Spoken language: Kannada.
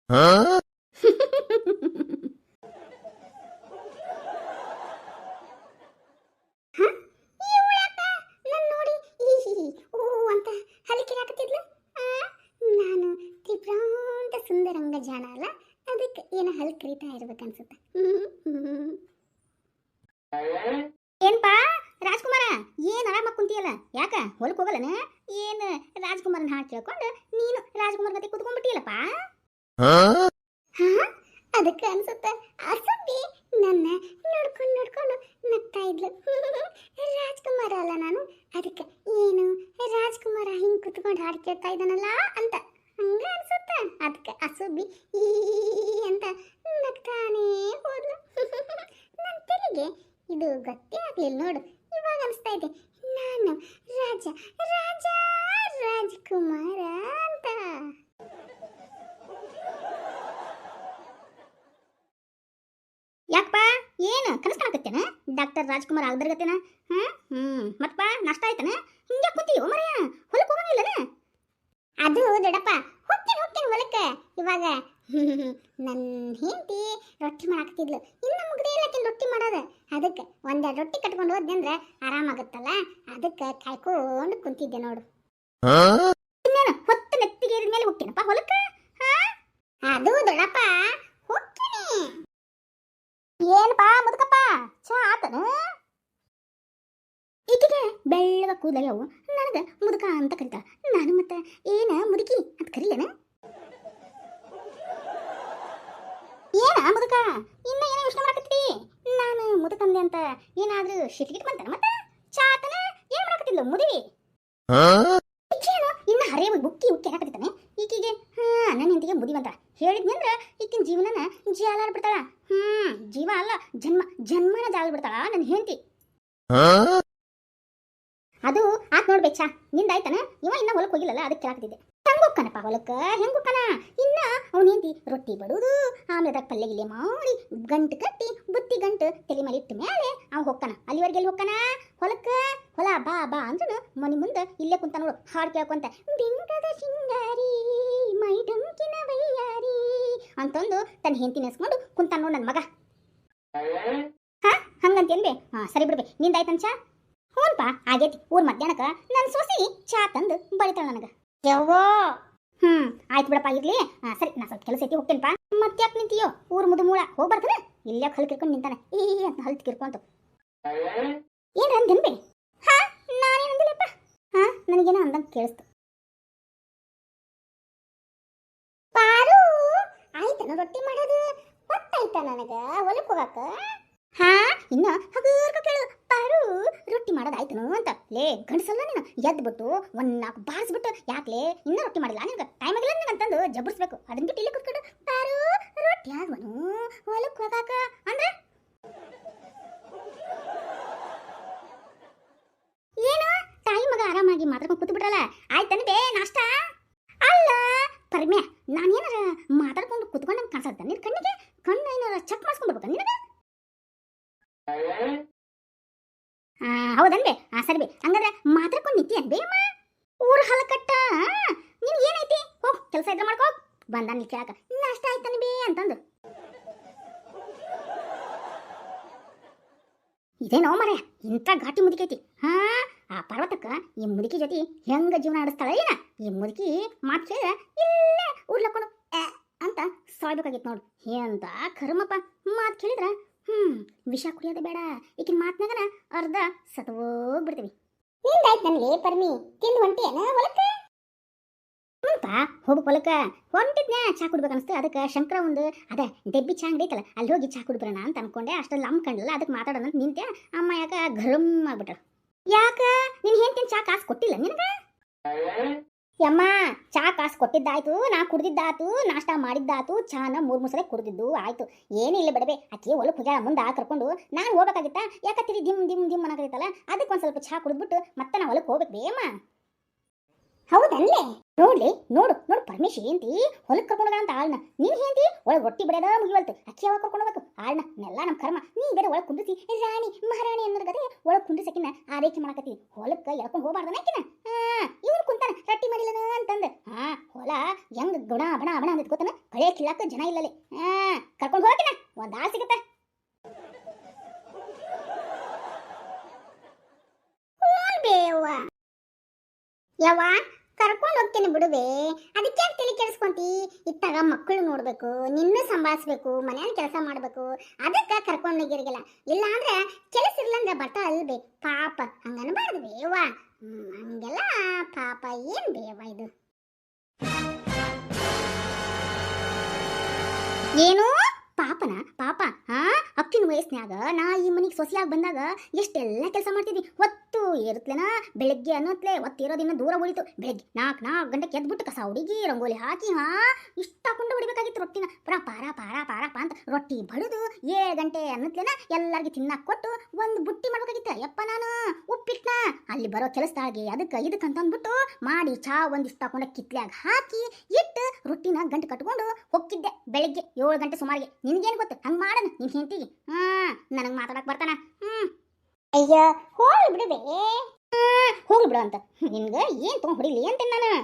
ನೋಡಿ ಓ ಅಂತ ಹಲಿಕಿರಾಕತ್ತಿದ್ಲು. ನಾನು ತ್ರಿಪ್ರಾಂತ ಸುಂದರಂಗ ಜಾಣ ಅಲ್ಲ, ಅದಕ್ಕೆ ಏನು ಹಲ್ ಕರಿತಾ ಇರ್ಬೇಕನ್ಸುತ್ತೆ. ಏನ್ಪಾ ರಾಜ್ಕುಮಾರ, ಏನ್ ಆರಾಮ ಕುಂತಿಯಲ್ಲ, ಯಾಕ ಹೊಲಕ್ ಹೋಗಲ್ಲನ? ಏನ್ ರಾಜ್ಕುಮಾರನ ಹಾಡು ಕೇಳ್ಕೊಂಡು ನೀನು ರಾಜ್ಕುಮಾರ್ ಗತಿ ಕುತ್ಕೊಂಡ್ಬಿಟ್ಟಿಯಲ್ಲಪ್ಪ. ಅದಕ್ಕೆ ಅನ್ಸುತ್ತೆ ಅಸಬ್ಬಿ ನನ್ನ ನೋಡ್ಕೊಂಡು ನಗ್ತಾ ಇದ್ಲು. ರಾಜ್ಕುಮಾರ ಅಲ್ಲ ನಾನು, ಅದಕ್ಕೆ ಏನು ರಾಜ್ಕುಮಾರ ಹಿಂಗ್ ಕುತ್ಕೊಂಡು ಹಾಡು ಕೇಳ್ತಾ ಇದ್ದಾನಲ್ಲ ಅಂತ ಹಂಗ ಅನ್ಸುತ್ತೆ. ಅದಕ್ಕೆ ಅಸಬ್ಬಿ ಈ ಅಂತ ನಗ್ತಾನೇ ಹೋದ್ಲು. ನನ್ನ ತೆಲಿಗೆ ಇದು ಗೊತ್ತೇ ಆಗ್ಲಿಲ್ಲ ನೋಡು, ಇವಾಗ ಅನಿಸ್ತಾ ಇದೆ ನಾನು ರಾಜ್ಕುಮಾರ ಅಂತ. ಯಾಕಪ್ಪ ಏನು ಕನಸು ಕಾಣಕತ್ತೇನ? ಡಾಕ್ಟರ್ ರಾಜ್ಕುಮಾರ್ ಆಗದರ್ಗತ್ತೇನ? ಮತ್ತಪ್ಪ ನಾಷ್ಟ ಆಯ್ತಾನ? ಹಿಂಗೆ ಕೂತೀವೋ ಮರೆಯ, ಹೊಲಕ್ಕೆ ಹೋಗಂಗಿಲ್ಲನ? ಅದು ದೊಡ್ಡಪ್ಪ, ಹೋಗ್ತೀನಿ ಹೊಲಕ್ಕೆ. ಇವಾಗ ನನ್ನ ಹೆಂಡತಿ ರೊಟ್ಟಿ ಮಾಡಾಕ್ತಿದ್ಲು, ಇನ್ನು ಮುಗ್ದೇ ಇಲ್ಲಕ್ಕಿನ ರೊಟ್ಟಿ ಮಾಡೋದು. ಅದಕ್ಕೆ ಒಂದೆರಡು ರೊಟ್ಟಿ ಕಟ್ಕೊಂಡು ಹೋದ್ನಿ ಅಂದ್ರೆ ಆರಾಮಾಗುತ್ತಲ್ಲ, ಅದಕ್ಕೆ ಕಾಯ್ಕೊಂಡು ಕುಂತಿದ್ದೆ ನೋಡು. ಇನ್ನೇನು ಹೊತ್ತು ನೆತ್ತಿಗೇರಿದ ಮೇಲೆ ಹೋಗ್ತೀನಪ್ಪ ಹೊಲಕ್ಕೆ. ಅದು ದೊಡ್ಡಪ್ಪ ಹೋಗ್ತೀನಿ. ಏನಪ್ಪಾ ಮುದುಕಪ್ಪ, ಚಾ ಆತನ? ಈಕೆಗೆ ಬೆಳ್ಳಗ ಕೂದಲಾಗ್ಯಾವು, ನನಗೆ ಮುದುಕ ಅಂತ ಕರಿತಾಳ. ನಾನು ಮತ್ತೆ ಏನ ಮುದುಕಿ ಅಂತ ಕರೀಲೇನ? ಏನ ಮುದುಕ, ಇನ್ನ ಏನೋ ಯೋಚನೆ ಮಾಡಕತ್ತಿ? ನಾನು ಮುದುಕಂದೆ ಅಂತ ಏನಾದ್ರೂ ಶಿಟ್ಗಿಟ್ ಬಂತಾನ? ಮತ್ತೆ ಚಾ ಆತನ? ಏನ್ ಮಾಡಕತ್ತಿದ್ಲು ಮುದುವಿ? ಈಕೇನು ಇನ್ನ ಹರೇ ಬುಕ್ಕಿ ಉಕ್ಕಿ ಹಾಕತ್ತಿದ್ದಾನೆ ಈಕಿಗೆ. ನನ್ನ ಹೆಂಡತಿಗೆ ಮುದಿವಂತ ಹೇಳಿದ್ನಿ ಅಂದ್ರ ಈಕಿನ ಜೀವನನ ಜಾಲಾಡ್ ಬಿಡ್ತಾಳ. ಜೀವ ಅಲ್ಲ ಜನ್ಮನ ಜಾಲ ಬಿಡ್ತಾಳ ನನ್ನ ಹೆಂಡತಿ. ಅದು ಆತ್ ನೋಡ್ಬೇಕು. ಚಾ ನಿಂದಾಯ್ತಾನ? ಇವ ಇನ್ನ ಹೊಲಕ್ಕೆ ಹೋಗಿಲ್ಲಲ್ಲ, ಅದಕ್ಕೆ ಕೇಳಾಕತ್ತಿದ್ದೆ. ಹೆಂಗೊಕ್ಕನಪ್ಪ ಹೊಲಕ್ಕ? ಹೆಂಗೊಕ್ಕನ? ಇನ್ನ ಅವನ ಹೆಂಡತಿ ರೊಟ್ಟಿ ಬಡುದು, ಆಮೇಲೆ ಅದಾಗ ಪಲ್ಯ ಗಿಲ್ಲೆ ಮಾಡಿ ಗಂಟು ಕಟ್ಟಿ ಬುತ್ತಿ ಗಂಟು ತಲೆ ಮೇಲೆ ಇಟ್ಟ ಮೇಲೆ ಅವ ಹೋಗ್ತಾನ. ಅಲ್ಲಿವರೆಗೆ ಎಲ್ಲಿ ಹೋಗ್ತಾನ? ಹೊಲಕ್ಕ. ಹೊಲ ಬಾ ಬಾ ಅಂದ್ರೂ ಮನೆ ಮುಂದೆ ಇಲ್ಲೇ ಕುಂತ ನೋಡು ಹಾಡು ಕೇಳ್ಕೊಂತ, ಬಿಂಕದ ಸಿಂಗಾರಿ ಮೈ ಡಂಕಿನ ವೈಯಾರಿ ಅಂತಂದು ತನ್ನ ಹೆಂಡತಿ ನೆನೆಸ್ಕೊಂಡು ಕುಂತ ನೋಡು ನನ್ನ ಮಗ. ಹಂಗಂತೇನ್ಬೆ? ಸರಿ ಬಿಡ್ಬೆ. ನಿಂದಾಯ್ತನ್ ಚಾ? ಹ್ಞೂನ್ಪ ಆಗೇತಿ. ಊರ್ ಮಧ್ಯಾಹ್ನಕ್ಕ ನನ್ನ ಸೊಸಿ ಚಾ ತಂದು ಬಳಿತಾಳ ನನಗೆ. ಯವ್ವೋ ಆಯ್ತು ಬಿಡಪ್ಪ, ಇರ್ಲಿ. ಸರಿ, ನಾ ಸ್ವಲ್ಪ ಕೆಲಸ ಐತಿ, ಹೋಗ್ತೇನಪ್ಪ. ಮತ್ತ್ಯಾಕೆ ನಿಂತೀಯೋ? ಊರ್ ಮುದುಮೂಳ ಹೋಗಿ ಬರ್ತಾನೆ, ಇಲ್ಲೇ ಹಲ್ ಕಿರ್ಕೊಂಡು ನಿಂತಾನೆ ಅಂತ ಹಲ್ ಕಿರ್ಕೊಂತ. ಏನ್ ಅಂದೇನ್ಬೆ? ನಾನೇನು ಅಂದಿಲ್ಲಪ್ಪ. ನನಗೇನೋ ಅಂದಂಗೆ ಕೇಳಿಸ್ತು. ಪಾರು ಆಯ್ತನ ರೊಟ್ಟಿ ಮಾಡೋದು? ಗೊತ್ತಾಯ್ತಾ ನನಗ ಹೊಲಕ್ಕೆ ಹೋಗಾಕ? ಇನ್ನ ಹಗರ್ಕ ಕೇಳು, ಪಾರು ರೊಟ್ಟಿ ಮಾಡೋದಾಯ್ತನು ಅಂತ. ಲೇ ಗಂಡಸಲ್ಲ ನೀನು, ಎದ್ಬಿಟ್ಟು ಒಂದ್ ನಾಲ್ಕು ಬಾರಿಸ್ಬಿಟ್ಟು, ಯಾಕ್ಲೇ ಇನ್ನ ರೊಟ್ಟಿ ಮಾಡಿಲ್ಲ ನಿನ್ಗೆ ಟೈಮ್ ಆಗಿಲ್ಲ ಅಂತಂದು ಜಬ್ಬರ್ಸ್ಬೇಕು. ಅದನ್ನ ಬಿಟ್ಟು ಇಲ್ಲಿ ಕೂತ್ಕೊಂಡು ಪಾರು ರೊಟ್ಟಿ ಆದ್ವನು ಹೊಲಕ್ಕೆ ಹೋಗಾಕ ಅಂದ್ರೆ ಏನು? ತಾಯಿ ಮಗ ಆರಾಮಾಗಿ ಮಾತಾಡ್ಕೊಂಡು ಕೂತು ಬಿಟ್ರಲ್ಲ, ಆಯ್ತನ್ಬೇ ನಾಷ್ಟ? ಅಲ್ಲ ಪರ್ಮ್ಯಾ, ನಾನೇನಾರ ಮಾತಾಡ್ಕೊಂಡು ಕೂತ್ಕೊಂಡಂಗೆ ಕಾಣಿಸತ್ತ ನಿನ್ ಕಣ್ಣಿಗೆ? ಕಣ್ಣು ಏನಾರ ಚೆಕ್ ಮಾಡಿಸ್ಕೊಂಡ್ಬಿಡ್ಬೇಕ ನಿನಗೆ? ಹೌದನ್ಬೆ? ಸರಿ ಬೇ, ಹಂಗಾದ್ರೆ ಮಾತಾಡ್ಕೊಂಡು ನಿಂತಿ ಬೇಮ್ಮ. ಊರು ಹಲಕಟ್ಟ ನೀನು ಏನೈತಿ? ಹೋಗ್ ಕೆಲಸ ಇದ್ರೆ ಮಾಡ್ಕೋ. ಬಂದ ನೀ ಕೇಳಾಕ ನಾಷ್ಟ ಆಯ್ತಾನೆ ಬೇ ಅಂತಂದು. ಇದೇನೋ ಮರ ಇಂಥ ಘಾಟಿ ಮುದುಕೈತಿ. ಆ ಪರ್ವತಕ್ಕ ಈ ಮುದುಕಿ ಜೊತೆ ಹೆಂಗ ಜೀವನ ನಡೆಸ್ತಾಳ ಏನ? ಈ ಮುದುಕಿ ಮಾತು ಕೇಳ ಇಲ್ಲೇ ಉರ್ಲಕ್ಕೊಂಡು ಅಂತ ಸಾಯ್ಬೇಕಾಗಿತ್ತು ನೋಡು. ಎಂತ ಕರ್ಮಪ್ಪ, ಮಾತು ಕೇಳಿದ್ರ ವಿಷ ಕುಡಿಯೋದು ಬೇಡ. ಈಗಿನ ಮಾತನಾಗನ ಅರ್ಧ ಸತ್ತೋಗ್ಬಿಡ್ತೀವಿ. ನಿಂದಾಯ್ತು ನನಗೆ ಪರ್ಮಿ, ತಿಂದು ಹೊಂಟಿಯನ ಹೊಲಕ್ಕ? ಹ್ಞೂಪ್ಪ ಹೋಗ್ಬೇಕು ಹೊಲಕ್ಕ. ಹೊಂಟಿದ್ನ ಚಾ ಕುಡ್ಬೇಕನ್ನಿಸ್ತು, ಅದಕ್ಕೆ ಶಂಕರ ಒಂದು ಅದೇ ಡೆಬ್ಬಿ ಚಾ ಅಂಗಡಿ ಐತಲ್ಲ, ಅಲ್ಲಿ ಹೋಗಿ ಚಾ ಕುಡ್ಬರೋಣ ಅಂತ ಅನ್ಕೊಂಡೆ. ಅಷ್ಟಲ್ಲಿ ಅಮ್ಕಂಡಲ್ಲ, ಅದಕ್ಕೆ ಮಾತಾಡೋಣ ಅಂತ ನಿಂತೆ. ಅಮ್ಮ ಯಾಕ ಗರಂ ಆಗ್ಬಿಟ್ರು. ಯಾಕ ನಿನ್ ಹೆಂಡ್ತಿನ ಚಾ ಕಾಸು ಕೊಟ್ಟಿಲ್ಲ ನಿನಗೆ? ಯಮ್ಮ ಚಾ ಕಾಸು ಕೊಟ್ಟಿದ್ದಾಯ್ತು, ನಾ ಕುಡ್ದಿದ್ದಾತು, ನಾಷ್ಟ ಮಾಡಿದ್ದಾತು, ಚಾನ 3 ಸಲ ಕುಡ್ದಿದ್ದು ಆಯ್ತು. ಏನಿಲ್ಲ ಬಿಡಬೆ, ಆಕೆ ಹೊಲಕ್ಕೆ ಹೋಗ್ಯಾಳ ಮುಂದೆ ಕರ್ಕೊಂಡು. ನಾನು ಹೋಗ್ಬೇಕಾಗಿತ್ತ, ಯಾಕತ್ತಿರಿ ದಿಮ್ ಅನ್ನಕತ್ತಲ್ಲ, ಅದಕ್ಕೆ ಒಂದು ಸ್ವಲ್ಪ ಚಾ ಕುಡಿದ್ಬಿಟ್ಟು ಮತ್ತೆ ನಾ ಹೊಲಕ್ಕೆ ಹೋಗ್ಬೇಕು ಬೇಮ್ಮ. ಹೌದನ್ಲೇ? ನೋಡ್ಲಿ ನೋಡು ನೋಡು ಪರಮೇಶ್ ಏಂತಿ ಹೊಲಕ್ಕೆ ಕರ್ಕೊಂಡು ಅಂತ ಆಳ್ನ ನೀನ್ ಹೇಂತಿ ಒಳಗೆ ರೊಟ್ಟಿ ಬಡಿಯೋದ ಮುಗಿವಲ್ತು ಅಕ್ಕಿ ಯಾವಾಗ ಕರ್ಕೊಂಡು ಹೋಗ್ಬೇಕು ಆಳ್ನ ನೆಲ್ಲ ನಮ್ಮ ಕರ್ಮ ನೀ ಬೇರೆ ಒಳಗೆ ಕುಂದಿಸಿ ರಾಣಿ ಮಹಾರಾಣಿ ಅನ್ನೋದ್ರ ಗದೆ ಒಳಗೆ ಕುಂದಿಸಕಿನ ಆರೈಕೆ ಮಾಡಕತ್ತಿ ಹೊಲಕ್ಕೆ ಎಳ್ಕೊಂಡು ಹೋಗ್ಬಾರ್ದನ ಆಕಿನ ಇವ್ನು ಕುಂತಾನ ರೊಟ್ಟಿ ಮಾಡಿಲ್ಲನ ಅಂತಂದ ಹೊಲ ಹೆಂಗ್ ಗುಣ ಬಣ ಬಣ ಅಂದಿದ್ ಗೊತ್ತನ ಕಳೆ ಕಿಳಾಕ ಜನ ಇಲ್ಲಲೆ ಕರ್ಕೊಂಡು ಹೋಗಿನ ಒಂದ್ ಆಳ್ ಸಿಗತ್ತ ಯವ್ವ ಕರ್ಕೊಂಡು ಹೋಗ್ತೇನೆ ಬಿಡುವೆ ಅದಕ್ಕೆ ತಲೆ ಕೆಡಿಸ್ಕೊಂತಿ ಇತ್ತಾಗ ಮಕ್ಕಳು ನೋಡ್ಬೇಕು ನಿನ್ನ ಸಂಭಾಳಿಸ್ಬೇಕು ಮನೆಯಲ್ಲಿ ಕೆಲಸ ಮಾಡ್ಬೇಕು ಅದಕ್ಕೆ ಕರ್ಕೊಂಡು ಹೋಗಿರಗಿಲ್ಲ ಇಲ್ಲ ಅಂದ್ರೆ ಕೆಲಸ ಇರ್ಲಂದ್ರೆ ಬರ್ತಾ ಅಲ್ಬೇ ಪಾಪ ಹಂಗನ್ಬಾರ್ದು ಬೇವ ಹಂಗೆಲ್ಲ ಪಾಪ ಏನ್ ಬೇವ ಇದು ಏನು ಪಾಪನ ಪಾಪ ಅಕ್ಕಿನ ವಯಸ್ಸಿನಾಗ ನಾ ಈ ಮನೆಗೆ ಸೊಸೆಯಾಗಿ ಬಂದಾಗ ಎಷ್ಟೆಲ್ಲ ಕೆಲಸ ಮಾಡ್ತಿದ್ವಿ ಹೊತ್ತು ಇರುತ್ತಲೇನ ಬೆಳಗ್ಗೆ ಅನ್ನೋತ್ಲೆ ಹೊತ್ತು ಇರೋದಿನ್ನ ದೂರ ಉಳಿತು ಬೆಳಗ್ಗೆ 4 ಗಂಟೆಗೆ ಎದ್ಬಿಟ್ಟು ಕಸ ಹುಡುಗಿ ರಂಗೋಲಿ ಹಾಕಿ ಇಷ್ಟ ಹಾಕೊಂಡು ಹೊಡಿಬೇಕಾಗಿತ್ತು ರೊಟ್ಟಿನ ಪಾರ ಪಾರ ಪಾರಪ್ಪ ಅಂತ ರೊಟ್ಟಿ ಬಡಿದು 7 ಗಂಟೆ ಅನ್ನೋತ್ಲೇನ ಎಲ್ಲರಿಗೂ ತಿನ್ನಕ್ಕೆ ಕೊಟ್ಟು ಒಂದು ಬುಟ್ಟಿ ಮಾಡ್ಬೇಕಾಗಿತ್ತು ಯಪ್ಪ ನಾನು ಉಪ್ಪಿಟ್ನ ಅಲ್ಲಿ ಬರೋ ಕೆಲಸದಾಗೆ ಅದಕ್ಕೆ ಅಂದ್ಬಿಟ್ಟು ಮಾಡಿ ಚಾ ಒಂದಿಷ್ಟು ಹಾಕೊಂಡು ಕಿತ್ಲ್ಯಾಗ ಹಾಕಿ ಇಟ್ಟು ರೊಟ್ಟಿನ ಗಂಟು ಕಟ್ಕೊಂಡು ಹೋಗಿದ್ದೆ ಬೆಳಗ್ಗೆ 7 ಗಂಟೆ ಸುಮಾರಿಗೆ ನಿನ್ಗೇನು ಗೊತ್ತು ಹಂಗೆ ಮಾಡೋಣ ನಿನ್ ಹೆಂಡತಿಗೆ ನನಗೆ ಮಾತಾಡಕ್ ಬರ್ತಾನ ಅಯ್ಯ ಹೋಗ್ಲಿ ಬಿಡುವೆ ಹೋಗ್ಲಿ ಬಿಡು ಅಂತ ನಿನ್ಗೆ ಏನು ತೊಗೊಂಡು ಹೊಡಿಲಿ ಅಂತೇನೆ ನಾನು